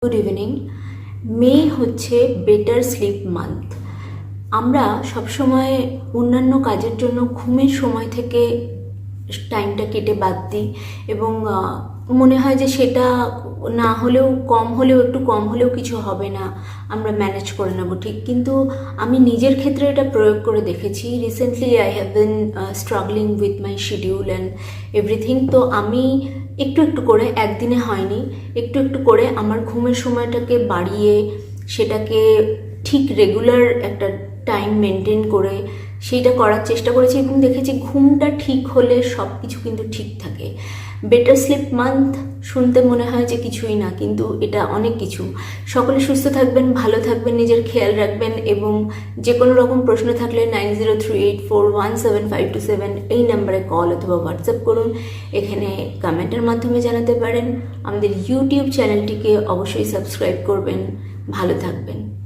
Good evening. মে হচ্ছে better slip month. আমরা সবসময় অন্যান্য কাজের জন্য ঘুমের সময় থেকে টাইমটা কেটে বাদ দিই এবং মনে হয় যে সেটা না হলেও একটু কম হলেও কিছু হবে না, আমরা ম্যানেজ করে নেবো ঠিক। কিন্তু আমি নিজের ক্ষেত্রে এটা প্রয়োগ করে দেখেছি। Recently I have been struggling with my schedule and everything. তো আমি একটু একটু করে, একদিনে হয়নি, একটু একটু করে আমার ঘুমের সময়টাকে বাড়িয়ে সেটাকে ঠিক রেগুলার একটা টাইম মেনটেন করে সেইটা করার চেষ্টা করেছি এবং দেখেছি ঘুমটা ঠিক হলে সব কিছু কিন্তু ঠিক থাকে। বেটার স্লিপ মান্থ শুনতে মনে হয় যে কিছুই না, কিন্তু এটা অনেক কিছু। সকলে সুস্থ থাকবেন, ভালো থাকবেন, নিজের খেয়াল রাখবেন এবং যে কোনো রকম প্রশ্ন থাকলে 9038417527 এই নাম্বারে কল অথবা হোয়াটসঅ্যাপ করুন। এখানে কমেন্টের মাধ্যমে জানাতে পারেন। আমাদের ইউটিউব চ্যানেলটিকে অবশ্যই সাবস্ক্রাইব করবেন। ভালো থাকবেন।